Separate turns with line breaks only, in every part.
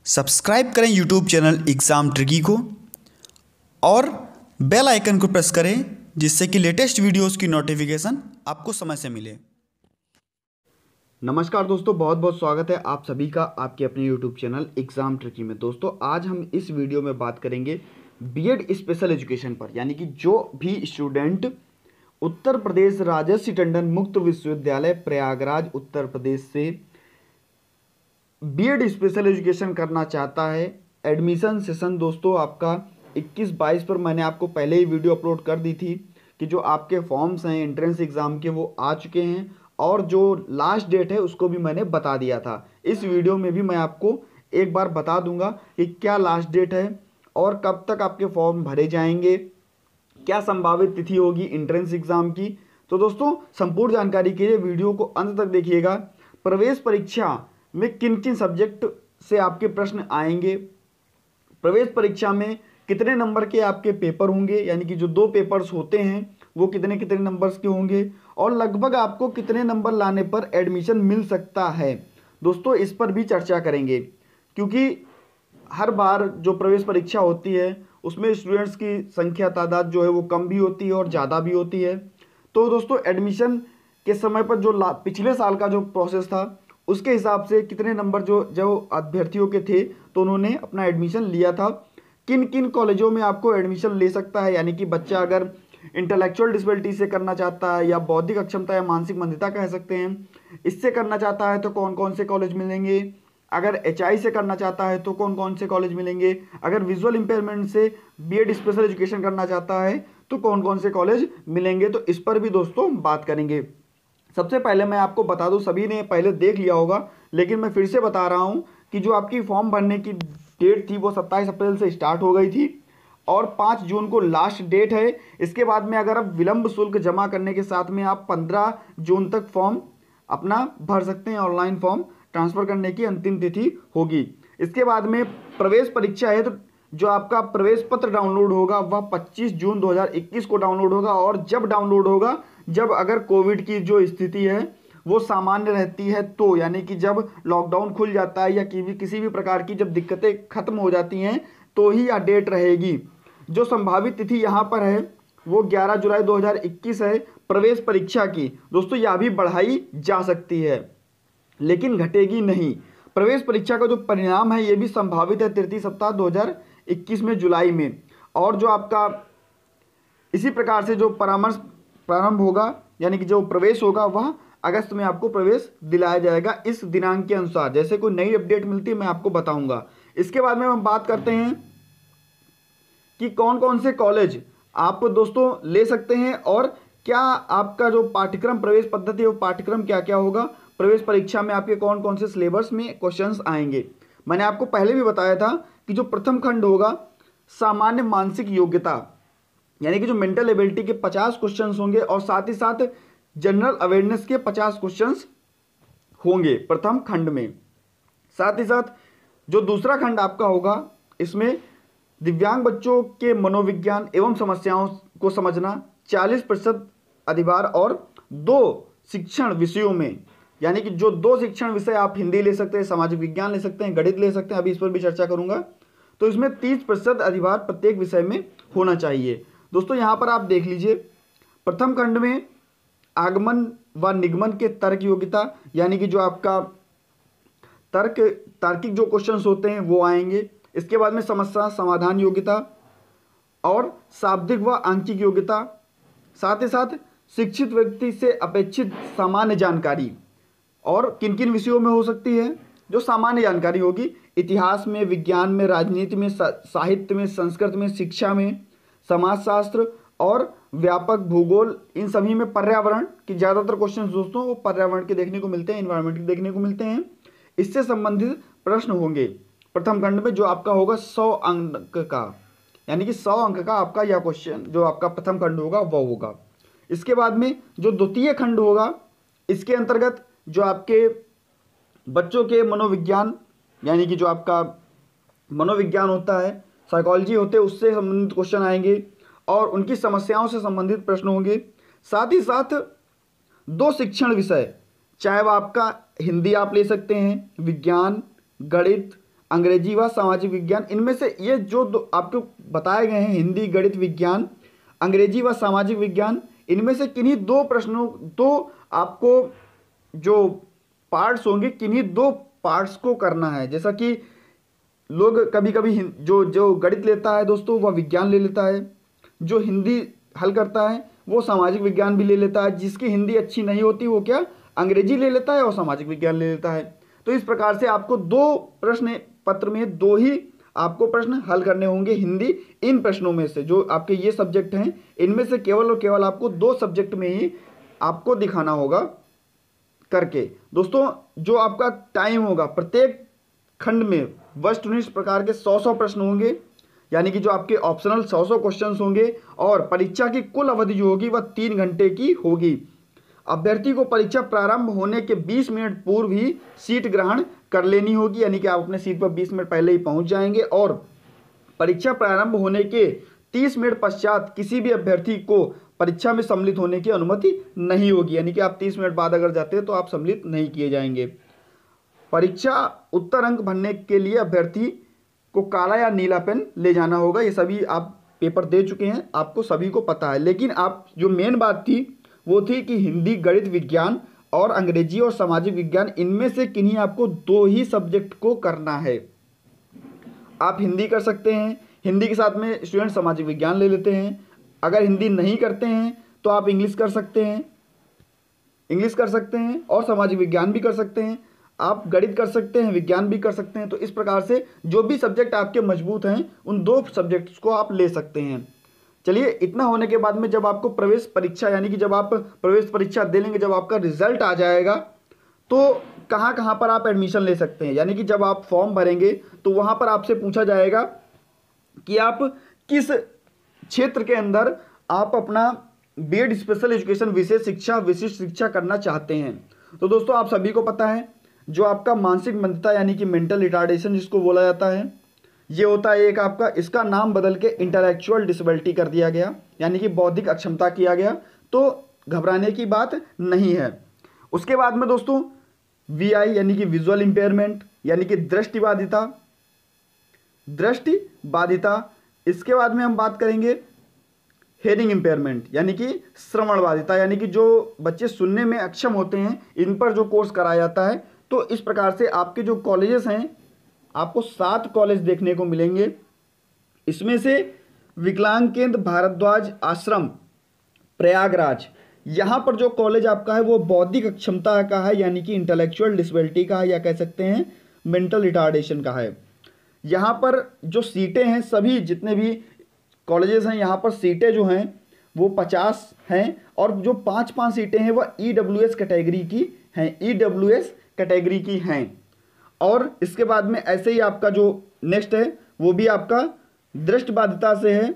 Subscribe करें YouTube channel exam tricky को और बेल आइकन को प्रेस करें जिससे कि लेटेस्ट वीडियोस की नोटिफिकेशन आपको समय से मिले।
नमस्कार दोस्तों, बहुत बहुत स्वागत है आप सभी का आपके अपने यूट्यूब चैनल एग्ज़ाम ट्रिकी में। दोस्तों आज हम इस वीडियो में बात करेंगे बीएड स्पेशल एजुकेशन पर, यानी कि जो भी स्टूडेंट उत्तर प्रदेश राजर्षि टंडन मुक्त विश्वविद्यालय प्रयागराज उत्तर प्रदेश से बीएड स्पेशल एजुकेशन करना चाहता है। एडमिशन सेशन दोस्तों आपका 21-22 पर मैंने आपको पहले ही वीडियो अपलोड कर दी थी कि जो आपके फॉर्म्स हैं एंट्रेंस एग्ज़ाम के वो आ चुके हैं और जो लास्ट डेट है उसको भी मैंने बता दिया था। इस वीडियो में भी मैं आपको एक बार बता दूंगा कि क्या लास्ट डेट है और कब तक आपके फॉर्म भरे जाएंगे, क्या संभावित तिथि होगी एंट्रेंस एग्ज़ाम की। तो दोस्तों संपूर्ण जानकारी के लिए वीडियो को अंत तक देखिएगा। प्रवेश परीक्षा में किन किन सब्जेक्ट से आपके प्रश्न आएंगे, प्रवेश परीक्षा में कितने नंबर के आपके पेपर होंगे, यानी कि जो 2 पेपर्स होते हैं वो कितने कितने नंबर्स के होंगे और लगभग आपको कितने नंबर लाने पर एडमिशन मिल सकता है। दोस्तों इस पर भी चर्चा करेंगे क्योंकि हर बार जो प्रवेश परीक्षा होती है उसमें स्टूडेंट्स की संख्या तादाद जो है वो कम भी होती है और ज़्यादा भी होती है। तो दोस्तों एडमिशन के समय पर जो पिछले साल का जो प्रोसेस था उसके हिसाब से कितने नंबर जो अभ्यर्थियों के थे तो उन्होंने अपना एडमिशन लिया था, किन किन कॉलेजों में आपको एडमिशन ले सकता है, यानी कि बच्चा अगर इंटेलेक्चुअल डिसेबिलिटी से करना चाहता है या बौद्धिक अक्षमता या मानसिक मंदता कह सकते हैं, इससे करना चाहता है तो कौन कौन से कॉलेज मिलेंगे, अगर एचआई से करना चाहता है तो कौन कौन से कॉलेज मिलेंगे, अगर विजुअल इंपेयरमेंट से बीएड स्पेशल एजुकेशन करना चाहता है तो कौन कौन से कॉलेज मिलेंगे। तो इस पर भी दोस्तों बात करेंगे। सबसे पहले मैं आपको बता दूं, सभी ने पहले देख लिया होगा लेकिन मैं फिर से बता रहा हूं कि जो आपकी फॉर्म भरने की डेट थी वो 27 अप्रैल से स्टार्ट हो गई थी और 5 जून को लास्ट डेट है। इसके बाद में अगर आप विलंब शुल्क जमा करने के साथ में आप 15 जून तक फॉर्म अपना भर सकते हैं। ऑनलाइन फॉर्म ट्रांसफ़र करने की अंतिम तिथि होगी। इसके बाद में प्रवेश परीक्षा है तो जो आपका प्रवेश पत्र डाउनलोड होगा वह 25 जून 2021 को डाउनलोड होगा और जब डाउनलोड होगा जब अगर कोविड की जो स्थिति है वो सामान्य रहती है तो, यानी कि जब लॉकडाउन खुल जाता है या किसी भी प्रकार की जब दिक्कतें खत्म हो जाती हैं तो ही यह डेट रहेगी। जो संभावित तिथि यहाँ पर है वो 11 जुलाई 2021 है प्रवेश परीक्षा की। दोस्तों यह भी बढ़ाई जा सकती है लेकिन घटेगी नहीं। प्रवेश परीक्षा का जो परिणाम है ये भी संभावित है तृतीय सप्ताह 2021 में जुलाई में, और जो आपका इसी प्रकार से जो परामर्श प्रारंभ होगा यानी कि जो प्रवेश होगा वह अगस्त में आपको प्रवेश दिलाया जाएगा इस दिनांक के अनुसार। जैसे कोई नई अपडेट मिलती है मैं आपको बताऊंगा। इसके बाद में हम बात करते हैं कि कौन कौन से कॉलेज आप दोस्तों ले सकते हैं और क्या आपका जो पाठ्यक्रम प्रवेश पद्धति है वो पाठ्यक्रम क्या क्या होगा, प्रवेश परीक्षा में आपके कौन कौन से सिलेबस में क्वेश्चंस आएंगे। मैंने आपको पहले भी बताया था कि जो प्रथम खंड होगा सामान्य मानसिक योग्यता, यानी कि जो मेंटल एबिलिटी के 50 क्वेश्चंस होंगे और साथ ही साथ जनरल अवेयरनेस के 50 क्वेश्चंस होंगे प्रथम खंड में। साथ ही साथ जो दूसरा खंड आपका होगा इसमें दिव्यांग बच्चों के मनोविज्ञान एवं समस्याओं को समझना 40% अधिभार और 2 शिक्षण विषयों में, यानी कि जो 2 शिक्षण विषय आप हिंदी ले सकते हैं, सामाजिक विज्ञान ले सकते हैं, गणित ले सकते हैं, अभी इस पर भी चर्चा करूंगा। तो इसमें 30% अधिभार प्रत्येक विषय में होना चाहिए। दोस्तों यहाँ पर आप देख लीजिए प्रथम खंड में आगमन व निगमन के तर्क योग्यता, यानी कि जो आपका तार्किक जो क्वेश्चंस होते हैं वो आएंगे। इसके बाद में समस्या समाधान योग्यता और शाब्दिक व आंकिक योग्यता, साथ ही साथ शिक्षित व्यक्ति से अपेक्षित सामान्य जानकारी। और किन किन विषयों में हो सकती है जो सामान्य जानकारी होगी, इतिहास में, विज्ञान में, राजनीति में, साहित्य में, संस्कृत में, शिक्षा में, समाजशास्त्र और व्यापक भूगोल, इन सभी में पर्यावरण की ज़्यादातर क्वेश्चंस दोस्तों वो पर्यावरण के देखने को मिलते हैं, इन्वायरमेंट के देखने को मिलते हैं। इससे संबंधित प्रश्न होंगे प्रथम खंड में जो आपका होगा 100 अंक का, यानी कि 100 अंक का आपका यह क्वेश्चन जो आपका प्रथम खंड होगा वह होगा। इसके बाद में जो द्वितीय खंड होगा इसके अंतर्गत जो आपके बच्चों के मनोविज्ञान, यानी कि जो आपका मनोविज्ञान होता है, साइकोलॉजी होते हैं, उससे संबंधित क्वेश्चन आएंगे और उनकी समस्याओं से संबंधित प्रश्न होंगे। साथ ही साथ 2 शिक्षण विषय, चाहे वह आपका हिंदी आप ले सकते हैं, विज्ञान, गणित, अंग्रेजी व सामाजिक विज्ञान, इनमें से ये जो आपको बताए गए हैं हिंदी, गणित, विज्ञान, अंग्रेजी व सामाजिक विज्ञान, इनमें से किन्हीं दो प्रश्नों, दो आपको जो पार्ट्स होंगे, किन्हीं दो पार्ट्स को करना है। जैसा कि लोग कभी कभी जो गणित लेता है दोस्तों वह विज्ञान ले लेता है, जो हिंदी हल करता है वो सामाजिक विज्ञान भी ले लेता है, जिसकी हिंदी अच्छी नहीं होती वो क्या अंग्रेजी ले लेता है और सामाजिक विज्ञान ले लेता है। तो इस प्रकार से आपको दो प्रश्न पत्र में दो ही आपको प्रश्न हल करने होंगे हिंदी। इन प्रश्नों में से जो आपके ये सब्जेक्ट हैं इनमें से केवल और केवल आपको दो सब्जेक्ट में ही आपको दिखाना होगा करके। दोस्तों जो आपका टाइम होगा, प्रत्येक खंड में वस्तुनिष्ठ प्रकार के 100 प्रश्न होंगे, यानी कि जो आपके ऑप्शनल 100 क्वेश्चन होंगे, और परीक्षा की कुल अवधि जो होगी वह 3 घंटे की होगी। अभ्यर्थी को परीक्षा प्रारंभ होने के 20 मिनट पूर्व ही सीट ग्रहण कर लेनी होगी, यानी कि आप अपने सीट पर 20 मिनट पहले ही पहुंच जाएंगे, और परीक्षा प्रारंभ होने के 30 मिनट पश्चात किसी भी अभ्यर्थी को परीक्षा में सम्मिलित होने की अनुमति नहीं होगी, यानी कि आप 30 मिनट बाद अगर जाते हैं तो आप सम्मिलित नहीं किए जाएंगे। परीक्षा उत्तर अंक भरने के लिए अभ्यर्थी को काला या नीला पेन ले जाना होगा। ये सभी आप पेपर दे चुके हैं, आपको सभी को पता है, लेकिन आप जो मेन बात थी वो थी कि हिंदी, गणित, विज्ञान और अंग्रेजी और सामाजिक विज्ञान, इनमें से किन्हीं आपको दो ही सब्जेक्ट को करना है। आप हिंदी कर सकते हैं, हिंदी के साथ में स्टूडेंट सामाजिक विज्ञान ले लेते हैं। अगर हिंदी नहीं करते हैं तो आप इंग्लिश कर सकते हैं, इंग्लिश कर सकते हैं और सामाजिक विज्ञान भी कर सकते हैं। आप गणित कर सकते हैं, विज्ञान भी कर सकते हैं। तो इस प्रकार से जो भी सब्जेक्ट आपके मजबूत हैं उन दो सब्जेक्ट्स को आप ले सकते हैं। चलिए, इतना होने के बाद में जब आपको प्रवेश परीक्षा, यानी कि जब आप प्रवेश परीक्षा दे लेंगे, जब आपका रिजल्ट आ जाएगा तो कहाँ कहाँ पर आप एडमिशन ले सकते हैं, यानी कि जब आप फॉर्म भरेंगे तो वहाँ पर आपसे पूछा जाएगा कि आप किस क्षेत्र के अंदर आप अपना बीएड स्पेशल एजुकेशन विशेष शिक्षा, विशिष्ट शिक्षा करना चाहते हैं। तो दोस्तों आप सभी को पता है जो आपका मानसिक मंदता यानी कि मेंटल रिटार्डेशन जिसको बोला जाता है, ये होता है एक आपका, इसका नाम बदल के इंटेलेक्चुअल डिसेबिलिटी कर दिया गया, यानी कि बौद्धिक अक्षमता किया गया। तो घबराने की बात नहीं है। उसके बाद में दोस्तों वीआई यानी कि विजुअल इंपेयरमेंट, यानी कि दृष्टिबाधिता, इसके बाद में हम बात करेंगे हेयरिंग इंपेयरमेंट यानी कि श्रवण बाधिता, यानी कि जो बच्चे सुनने में अक्षम होते हैं इन पर जो कोर्स कराया जाता है। तो इस प्रकार से आपके जो कॉलेजेस हैं, आपको 7 कॉलेज देखने को मिलेंगे। इसमें से विकलांग केंद्र भारद्वाज आश्रम प्रयागराज, यहाँ पर जो कॉलेज आपका है वो बौद्धिक अक्षमता का है, यानी कि इंटेलेक्चुअल डिसेबिलिटी का है, या कह सकते हैं मेंटल रिटार्डेशन का है। यहाँ पर जो सीटें हैं, सभी जितने भी कॉलेजेस हैं यहाँ पर सीटें जो हैं वो 50 हैं, और जो 5-5 सीटें हैं वह EWS कैटेगरी की हैं, EWS कैटेगरी की हैं। और इसके बाद में ऐसे ही आपका जो नेक्स्ट है वो भी आपका दृष्टिबाधिता से है,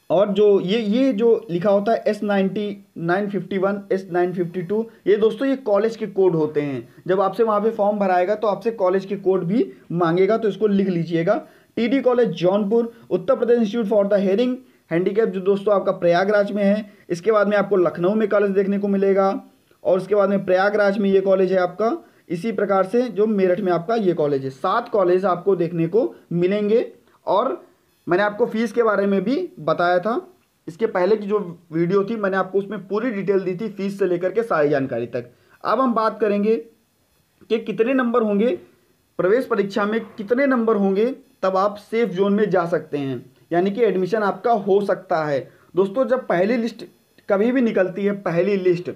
और जो ये जो लिखा होता है S90, 951, S952, ये दोस्तों ये कॉलेज के कोड होते हैं। जब आपसे वहाँ पे फॉर्म भराएगा तो आपसे कॉलेज के कोड भी मांगेगा, तो इसको लिख लीजिएगा। TD college Jaunpur, Uttar Pradesh institute for the hearing handicap जो दोस्तों आपका प्रयागराज में है। इसके बाद में आपको लखनऊ में कॉलेज देखने को मिलेगा, और उसके बाद में प्रयागराज में ये कॉलेज है आपका। इसी प्रकार से जो मेरठ में आपका ये कॉलेज है। 7 कॉलेज आपको देखने को मिलेंगे, और मैंने आपको फीस के बारे में भी बताया था। इसके पहले की जो वीडियो थी मैंने आपको उसमें पूरी डिटेल दी थी, फीस से लेकर के सारी जानकारी तक। अब हम बात करेंगे कि कितने नंबर होंगे प्रवेश परीक्षा में, कितने नंबर होंगे तब आप सेफ जोन में जा सकते हैं, यानी कि एडमिशन आपका हो सकता है। दोस्तों जब पहली लिस्ट कभी भी निकलती है, पहली लिस्ट,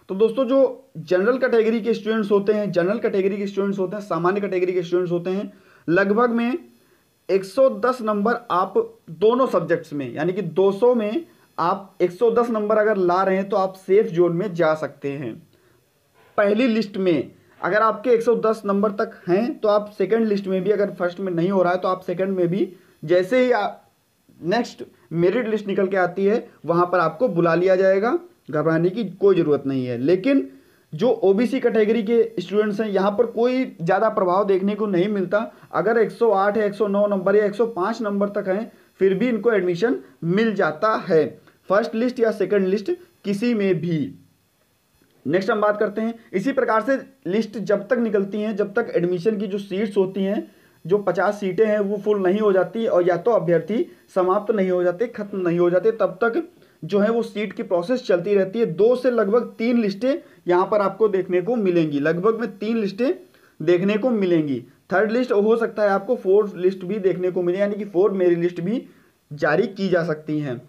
तो दोस्तों जो जनरल कैटेगरी के स्टूडेंट्स होते हैं, सामान्य कैटेगरी के स्टूडेंट्स होते हैं, लगभग में 110 नंबर आप दोनों सब्जेक्ट्स में, यानी कि 200 में आप 110 नंबर अगर ला रहे हैं तो आप सेफ जोन में जा सकते हैं। पहली लिस्ट में अगर आपके 110 नंबर तक हैं तो आप सेकंड लिस्ट में भी, अगर फर्स्ट में नहीं हो रहा है तो आप सेकंड में भी, जैसे ही नेक्स्ट मेरिट लिस्ट निकल के आती है वहां पर आपको बुला लिया जाएगा। घबराने की कोई ज़रूरत नहीं है। लेकिन जो ओबीसी कैटेगरी के स्टूडेंट्स हैं यहाँ पर कोई ज़्यादा प्रभाव देखने को नहीं मिलता। अगर 108 है, 109 नंबर या 105 नंबर तक हैं, फिर भी इनको एडमिशन मिल जाता है, फर्स्ट लिस्ट या सेकंड लिस्ट किसी में भी। नेक्स्ट हम बात करते हैं, इसी प्रकार से लिस्ट जब तक निकलती हैं, जब तक एडमिशन की जो सीट्स होती हैं जो 50 सीटें हैं वो फुल नहीं हो जाती और या तो अभ्यर्थी समाप्त नहीं हो जाते, खत्म नहीं हो जाते, तब तक जो है वो सीट की प्रोसेस चलती रहती है। 2 से लगभग 3 लिस्टें यहाँ पर आपको देखने को मिलेंगी, लगभग में 3 लिस्टें देखने को मिलेंगी। थर्ड लिस्ट हो सकता है आपको 4th लिस्ट भी देखने को मिले, यानी कि 4 मेरिट लिस्ट भी जारी की जा सकती हैं।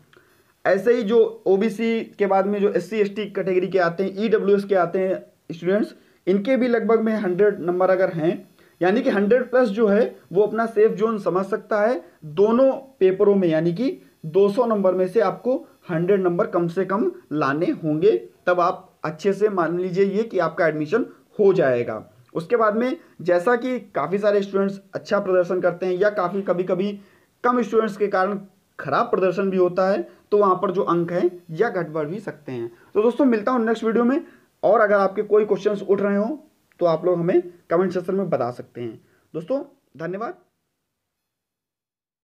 ऐसे ही जो ओबीसी के बाद में जो SC ST कैटेगरी के आते हैं, EWS के आते हैं स्टूडेंट्स, इनके भी लगभग में 100 नंबर अगर हैं, यानी कि 100 प्लस जो है वो अपना सेफ जोन समझ सकता है दोनों पेपरों में, यानी कि 200 नंबर में से आपको 100 नंबर कम से कम लाने होंगे, तब आप अच्छे से मान लीजिए ये कि आपका एडमिशन हो जाएगा। उसके बाद में जैसा कि काफ़ी सारे स्टूडेंट्स अच्छा प्रदर्शन करते हैं या काफ़ी कभी कभी कम स्टूडेंट्स के कारण खराब प्रदर्शन भी होता है, तो वहाँ पर जो अंक हैं या घट बढ़ भी सकते हैं। तो दोस्तों मिलता हूँ नेक्स्ट वीडियो में, और अगर आपके कोई क्वेश्चंस उठ रहे हो तो आप लोग हमें कमेंट सेक्शन में बता सकते हैं। दोस्तों धन्यवाद।